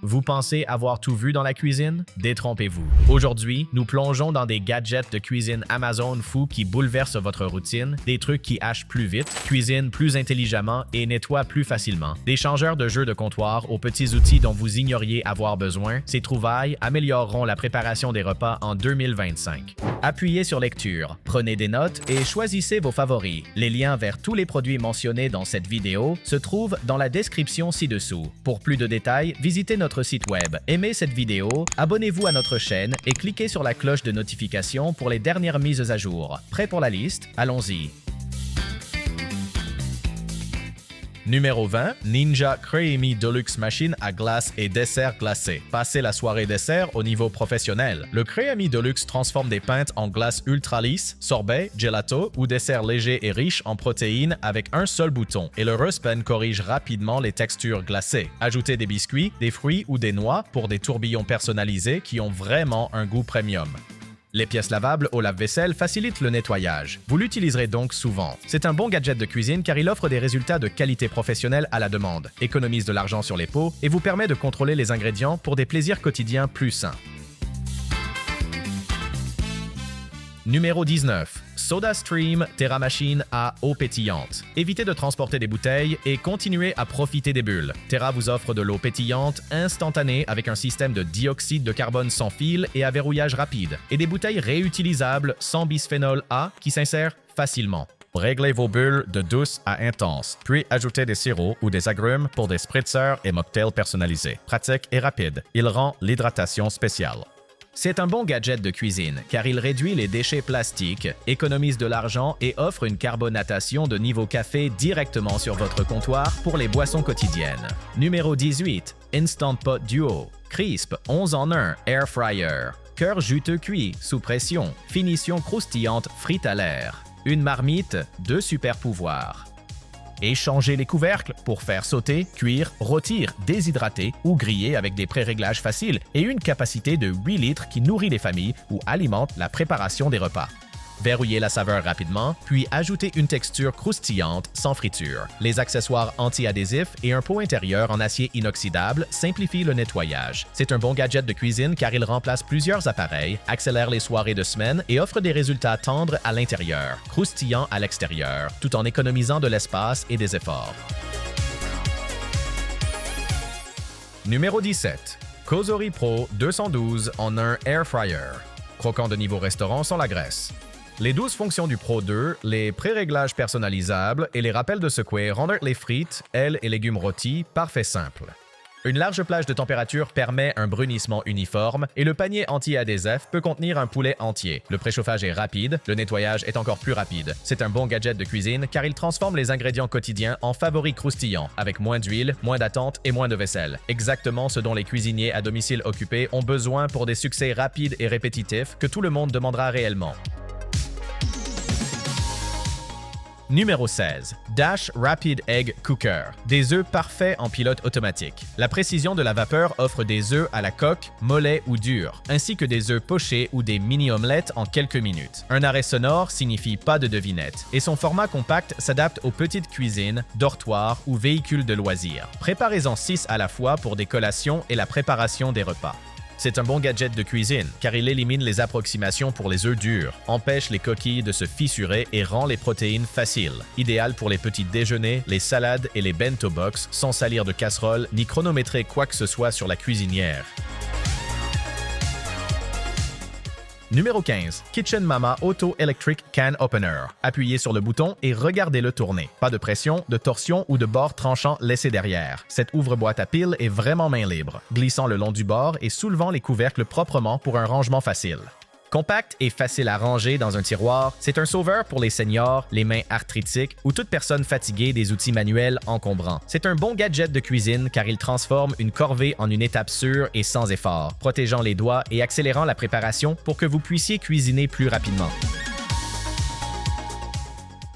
Vous pensez avoir tout vu dans la cuisine? Détrompez-vous. Aujourd'hui, nous plongeons dans des gadgets de cuisine Amazon fous qui bouleversent votre routine, des trucs qui hachent plus vite, cuisinent plus intelligemment et nettoient plus facilement. Des changeurs de jeux de comptoir aux petits outils dont vous ignoriez avoir besoin, ces trouvailles amélioreront la préparation des repas en 2025. Appuyez sur lecture, prenez des notes et choisissez vos favoris. Les liens vers tous les produits mentionnés dans cette vidéo se trouvent dans la description ci-dessous. Pour plus de détails, visitez notre site web. Aimez cette vidéo, abonnez-vous à notre chaîne et cliquez sur la cloche de notification pour les dernières mises à jour. Prêt pour la liste? Allons-y. Numéro 20, Ninja Creamy Deluxe Machine à glace et dessert glacé. Passez la soirée dessert au niveau professionnel. Le Creamy Deluxe transforme des pintes en glace ultra lisse, sorbet, gelato ou dessert léger et riche en protéines avec un seul bouton. Et le Ruspen corrige rapidement les textures glacées. Ajoutez des biscuits, des fruits ou des noix pour des tourbillons personnalisés qui ont vraiment un goût premium. Les pièces lavables au lave-vaisselle facilitent le nettoyage. Vous l'utiliserez donc souvent. C'est un bon gadget de cuisine car il offre des résultats de qualité professionnelle à la demande, économise de l'argent sur les pots et vous permet de contrôler les ingrédients pour des plaisirs quotidiens plus sains. Numéro 19. SodaStream TerraMachine à eau pétillante. Évitez de transporter des bouteilles et continuez à profiter des bulles. Terra vous offre de l'eau pétillante instantanée avec un système de dioxyde de carbone sans fil et à verrouillage rapide, et des bouteilles réutilisables sans bisphénol A qui s'insèrent facilement. Réglez vos bulles de douce à intense, puis ajoutez des sirops ou des agrumes pour des spritzers et mocktails personnalisés. Pratique et rapide, il rend l'hydratation spéciale. C'est un bon gadget de cuisine car il réduit les déchets plastiques, économise de l'argent et offre une carbonatation de niveau café directement sur votre comptoir pour les boissons quotidiennes. Numéro 18. Instant Pot Duo. Crisp 11 en 1 Air Fryer. Cœur juteux cuit sous pression. Finition croustillante frite à l'air. Une marmite, 2 super pouvoirs. Échangez les couvercles pour faire sauter, cuire, rôtir, déshydrater ou griller avec des pré-réglages faciles et une capacité de 8 litres qui nourrit les familles ou alimente la préparation des repas. Verrouillez la saveur rapidement, puis ajoutez une texture croustillante sans friture. Les accessoires anti-adhésifs et un pot intérieur en acier inoxydable simplifient le nettoyage. C'est un bon gadget de cuisine car il remplace plusieurs appareils, accélère les soirées de semaine et offre des résultats tendres à l'intérieur, croustillants à l'extérieur, tout en économisant de l'espace et des efforts. Numéro 17. Cosori Pro 212 en 1 Air Fryer. Croquant de niveau restaurant sans la graisse. Les 12 fonctions du Pro 2, les pré-réglages personnalisables et les rappels de secouer rendent les frites, ailes et légumes rôtis parfaits simples. Une large plage de température permet un brunissement uniforme et le panier anti-adhésif peut contenir un poulet entier. Le préchauffage est rapide, le nettoyage est encore plus rapide. C'est un bon gadget de cuisine car il transforme les ingrédients quotidiens en favoris croustillants, avec moins d'huile, moins d'attente et moins de vaisselle. Exactement ce dont les cuisiniers à domicile occupés ont besoin pour des succès rapides et répétitifs que tout le monde demandera réellement. Numéro 16. Dash Rapid Egg Cooker. Des œufs parfaits en pilote automatique. La précision de la vapeur offre des œufs à la coque, mollets ou durs, ainsi que des œufs pochés ou des mini-omelettes en quelques minutes. Un arrêt sonore signifie pas de devinette, et son format compact s'adapte aux petites cuisines, dortoirs ou véhicules de loisirs. Préparez-en 6 à la fois pour des collations et la préparation des repas. C'est un bon gadget de cuisine car il élimine les approximations pour les œufs durs, empêche les coquilles de se fissurer et rend les protéines faciles. Idéal pour les petits déjeuners, les salades et les bento box sans salir de casserole ni chronométrer quoi que ce soit sur la cuisinière. Numéro 15. Kitchen Mama Auto Electric Can Opener. Appuyez sur le bouton et regardez-le tourner. Pas de pression, de torsion ou de bord tranchant laissé derrière. Cette ouvre-boîte à piles est vraiment main libre, glissant le long du bord et soulevant les couvercles proprement pour un rangement facile. Compact et facile à ranger dans un tiroir, c'est un sauveur pour les seniors, les mains arthritiques ou toute personne fatiguée des outils manuels encombrants. C'est un bon gadget de cuisine car il transforme une corvée en une étape sûre et sans effort, protégeant les doigts et accélérant la préparation pour que vous puissiez cuisiner plus rapidement.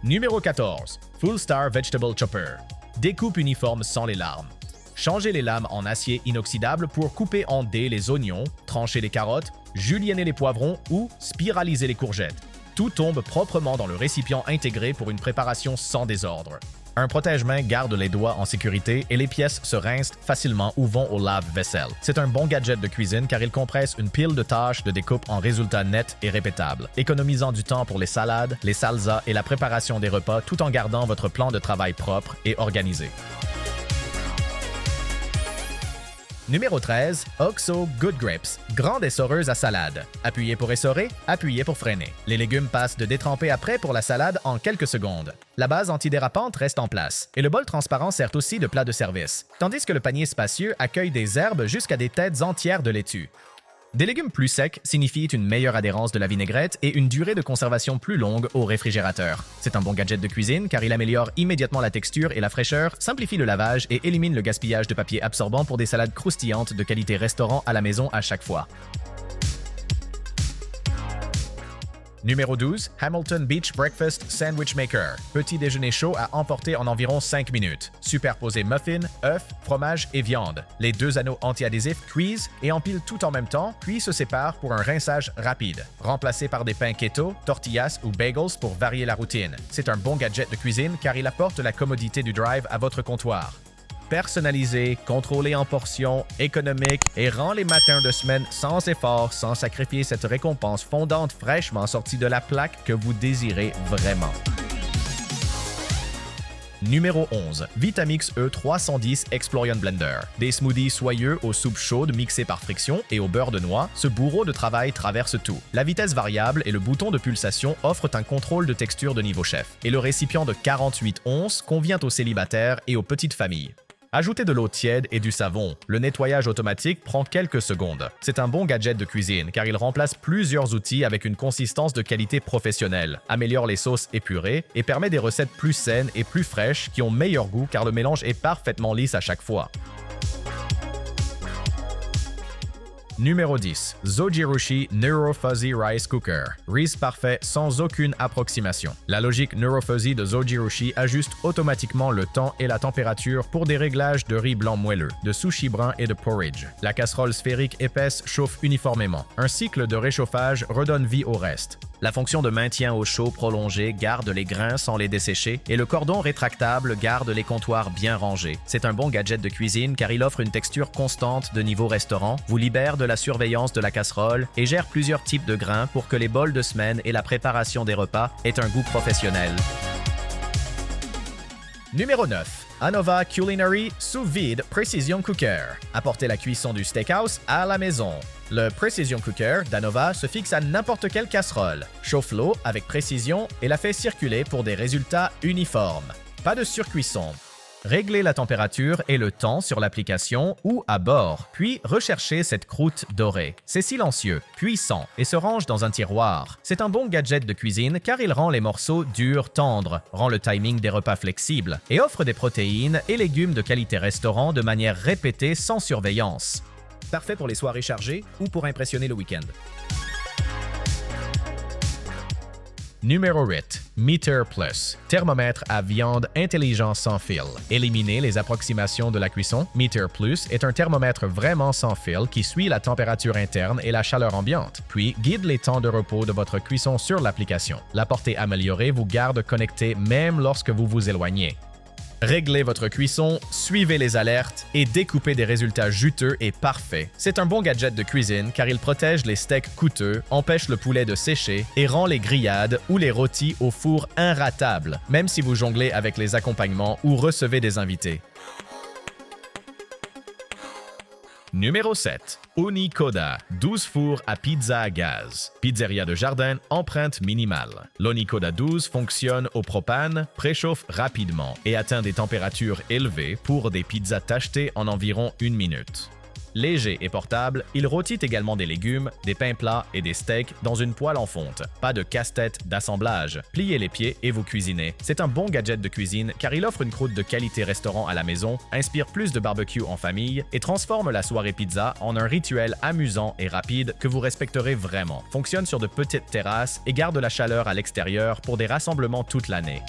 Numéro 14. Full Star Vegetable Chopper. Découpe uniforme sans les larmes. Changez les lames en acier inoxydable pour couper en dés les oignons, trancher les carottes, julienner les poivrons ou spiraliser les courgettes. Tout tombe proprement dans le récipient intégré pour une préparation sans désordre. Un protège-main garde les doigts en sécurité et les pièces se rincent facilement ou vont au lave-vaisselle. C'est un bon gadget de cuisine car il compresse une pile de tâches de découpe en résultats nets et répétables, économisant du temps pour les salades, les salsas et la préparation des repas tout en gardant votre plan de travail propre et organisé. Numéro 13, OXO Good Grips, grande essoreuse à salade. Appuyez pour essorer, appuyez pour freiner. Les légumes passent de détrempés à prêt pour la salade en quelques secondes. La base antidérapante reste en place et le bol transparent sert aussi de plat de service, tandis que le panier spacieux accueille des herbes jusqu'à des têtes entières de laitue. Des légumes plus secs signifient une meilleure adhérence de la vinaigrette et une durée de conservation plus longue au réfrigérateur. C'est un bon gadget de cuisine car il améliore immédiatement la texture et la fraîcheur, simplifie le lavage et élimine le gaspillage de papier absorbant pour des salades croustillantes de qualité restaurant à la maison à chaque fois. Numéro 12, Hamilton Beach Breakfast Sandwich Maker. Petit déjeuner chaud à emporter en environ 5 minutes. Superposez muffins, œufs, fromage et viande. Les deux anneaux anti-adhésifs cuisent et empilent tout en même temps, puis se séparent pour un rinçage rapide. Remplacé par des pains keto, tortillas ou bagels pour varier la routine. C'est un bon gadget de cuisine car il apporte la commodité du drive à votre comptoir. Personnalisé, contrôlé en portions, économique et rend les matins de semaine sans effort, sans sacrifier cette récompense fondante fraîchement sortie de la plaque que vous désirez vraiment. Numéro 11, Vitamix E 310 Explosion Blender. Des smoothies soyeux aux soupes chaudes mixées par friction et au beurre de noix, ce bourreau de travail traverse tout. La vitesse variable et le bouton de pulsation offrent un contrôle de texture de niveau chef. Et le récipient de 48 onces convient aux célibataires et aux petites familles. Ajoutez de l'eau tiède et du savon. Le nettoyage automatique prend quelques secondes. C'est un bon gadget de cuisine car il remplace plusieurs outils avec une consistance de qualité professionnelle, améliore les sauces épurées et permet des recettes plus saines et plus fraîches qui ont meilleur goût car le mélange est parfaitement lisse à chaque fois. Numéro 10, Zojirushi Neurofuzzy Rice Cooker. Riz parfait sans aucune approximation. La logique Neurofuzzy de Zojirushi ajuste automatiquement le temps et la température pour des réglages de riz blanc moelleux, de sushi brun et de porridge. La casserole sphérique épaisse chauffe uniformément. Un cycle de réchauffage redonne vie au reste. La fonction de maintien au chaud prolongé garde les grains sans les dessécher et le cordon rétractable garde les comptoirs bien rangés. C'est un bon gadget de cuisine car il offre une texture constante de niveau restaurant, vous libère de la surveillance de la casserole et gère plusieurs types de grains pour que les bols de semaine et la préparation des repas aient un goût professionnel. Numéro 9. Anova Culinary Sous Vide Precision Cooker. Apportez la cuisson du steakhouse à la maison. Le Precision Cooker d'Anova se fixe à n'importe quelle casserole, chauffe l'eau avec précision et la fait circuler pour des résultats uniformes. Pas de surcuisson. Réglez la température et le temps sur l'application ou à bord, puis recherchez cette croûte dorée. C'est silencieux, puissant et se range dans un tiroir. C'est un bon gadget de cuisine car il rend les morceaux durs, tendres, rend le timing des repas flexible et offre des protéines et légumes de qualité restaurant de manière répétée sans surveillance. Parfait pour les soirées chargées ou pour impressionner le week-end. Numéro 8. Meter Plus. Thermomètre à viande intelligent sans fil. Éliminez les approximations de la cuisson. Meter Plus est un thermomètre vraiment sans fil qui suit la température interne et la chaleur ambiante, puis guide les temps de repos de votre cuisson sur l'application. La portée améliorée vous garde connecté même lorsque vous vous éloignez. Réglez votre cuisson, suivez les alertes et découpez des résultats juteux et parfaits. C'est un bon gadget de cuisine car il protège les steaks coûteux, empêche le poulet de sécher et rend les grillades ou les rôtis au four inratables, même si vous jonglez avec les accompagnements ou recevez des invités. Numéro 7. Onikoda, 12 fours à pizza à gaz. Pizzeria de jardin, empreinte minimale. L'Onikoda 12 fonctionne au propane, préchauffe rapidement et atteint des températures élevées pour des pizzas tachetées en environ 1 minute. Léger et portable, il rôtit également des légumes, des pains plats et des steaks dans une poêle en fonte. Pas de casse-tête d'assemblage. Pliez les pieds et vous cuisinez. C'est un bon gadget de cuisine car il offre une croûte de qualité restaurant à la maison, inspire plus de barbecue en famille et transforme la soirée pizza en un rituel amusant et rapide que vous respecterez vraiment. Fonctionne sur de petites terrasses et garde la chaleur à l'extérieur pour des rassemblements toute l'année.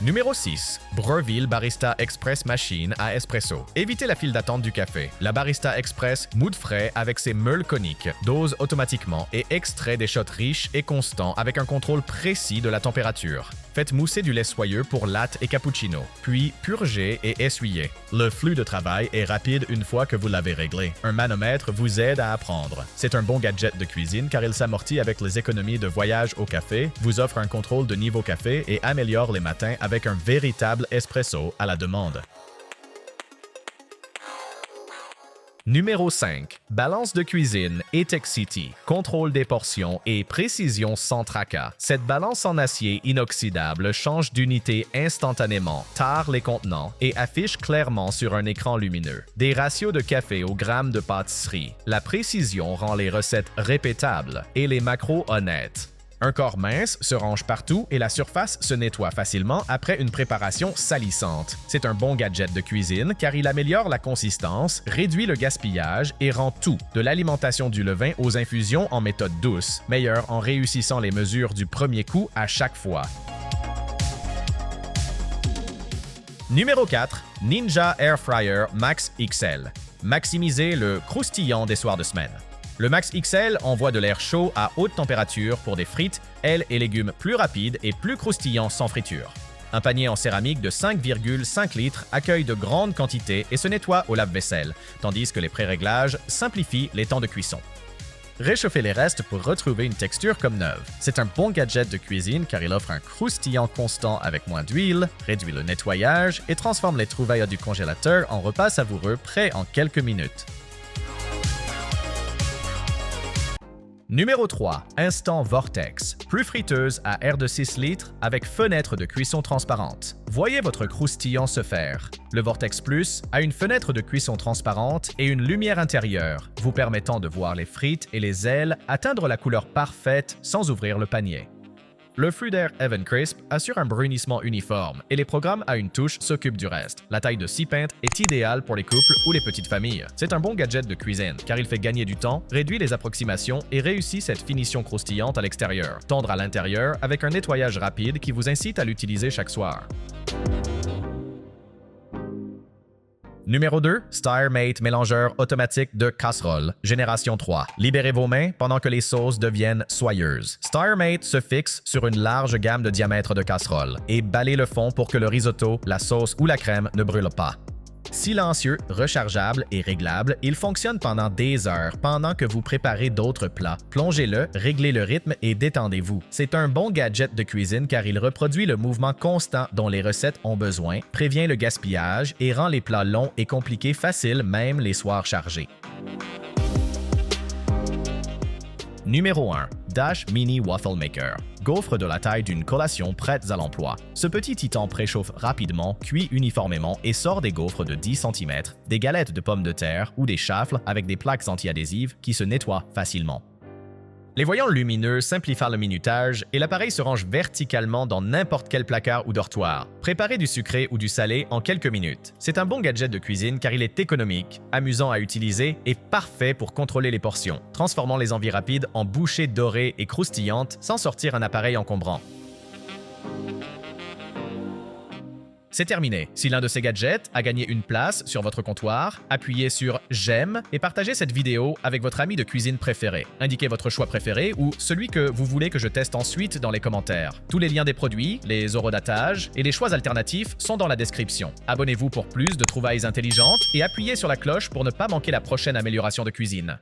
Numéro 6. Breville Barista Express Machine à espresso. Évitez la file d'attente du café. La Barista Express moud frais avec ses meules coniques, dose automatiquement et extrait des shots riches et constants avec un contrôle précis de la température. Faites mousser du lait soyeux pour latte et cappuccino, puis purgez et essuyez. Le flux de travail est rapide une fois que vous l'avez réglé. Un manomètre vous aide à apprendre. C'est un bon gadget de cuisine car il s'amortit avec les économies de voyage au café, vous offre un contrôle de niveau café et améliore les matins avec un véritable espresso à la demande. Numéro 5. Balance de cuisine Etexity. Contrôle des portions et précision sans tracas. Cette balance en acier inoxydable change d'unité instantanément, tare les contenants et affiche clairement sur un écran lumineux. Des ratios de café au gramme de pâtisserie. La précision rend les recettes répétables et les macros honnêtes. Un corps mince se range partout et la surface se nettoie facilement après une préparation salissante. C'est un bon gadget de cuisine car il améliore la consistance, réduit le gaspillage et rend tout, de l'alimentation du levain aux infusions en méthode douce, meilleur en réussissant les mesures du premier coup à chaque fois. Numéro 4. Ninja Air Fryer Max XL. Maximisez le croustillant des soirs de semaine. Le Max XL envoie de l'air chaud à haute température pour des frites, ailes et légumes plus rapides et plus croustillants sans friture. Un panier en céramique de 5,5 litres accueille de grandes quantités et se nettoie au lave-vaisselle, tandis que les pré-réglages simplifient les temps de cuisson. Réchauffez les restes pour retrouver une texture comme neuve. C'est un bon gadget de cuisine car il offre un croustillant constant avec moins d'huile, réduit le nettoyage et transforme les trouvailles du congélateur en repas savoureux prêts en quelques minutes. Numéro 3. Instant Vortex. Plus friteuse à air de 6 litres avec fenêtre de cuisson transparente. Voyez votre croustillant se faire. Le Vortex Plus a une fenêtre de cuisson transparente et une lumière intérieure, vous permettant de voir les frites et les ailes atteindre la couleur parfaite sans ouvrir le panier. Le flux d'air Even Crisp assure un brunissement uniforme et les programmes à une touche s'occupent du reste. La taille de 6 pintes est idéale pour les couples ou les petites familles. C'est un bon gadget de cuisine car il fait gagner du temps, réduit les approximations et réussit cette finition croustillante à l'extérieur, tendre à l'intérieur avec un nettoyage rapide qui vous incite à l'utiliser chaque soir. Numéro 2. StireMate mélangeur automatique de casserole, génération 3. Libérez vos mains pendant que les sauces deviennent soyeuses. StireMate se fixe sur une large gamme de diamètres de casserole et balaye le fond pour que le risotto, la sauce ou la crème ne brûlent pas. Silencieux, rechargeable et réglable, il fonctionne pendant des heures pendant que vous préparez d'autres plats. Plongez-le, réglez le rythme et détendez-vous. C'est un bon gadget de cuisine car il reproduit le mouvement constant dont les recettes ont besoin, prévient le gaspillage et rend les plats longs et compliqués faciles même les soirs chargés. Numéro 1. Dash Mini Waffle Maker. Gaufre de la taille d'une collation prête à l'emploi. Ce petit titan préchauffe rapidement, cuit uniformément et sort des gaufres de 10 cm, des galettes de pommes de terre ou des chaffles avec des plaques anti-adhésives qui se nettoient facilement. Les voyants lumineux simplifient le minutage et l'appareil se range verticalement dans n'importe quel placard ou dortoir. Préparez du sucré ou du salé en quelques minutes. C'est un bon gadget de cuisine car il est économique, amusant à utiliser et parfait pour contrôler les portions, transformant les envies rapides en bouchées dorées et croustillantes sans sortir un appareil encombrant. C'est terminé. Si l'un de ces gadgets a gagné une place sur votre comptoir, appuyez sur « J'aime » et partagez cette vidéo avec votre ami de cuisine préféré. Indiquez votre choix préféré ou celui que vous voulez que je teste ensuite dans les commentaires. Tous les liens des produits, les horodatages et les choix alternatifs sont dans la description. Abonnez-vous pour plus de trouvailles intelligentes et appuyez sur la cloche pour ne pas manquer la prochaine amélioration de cuisine.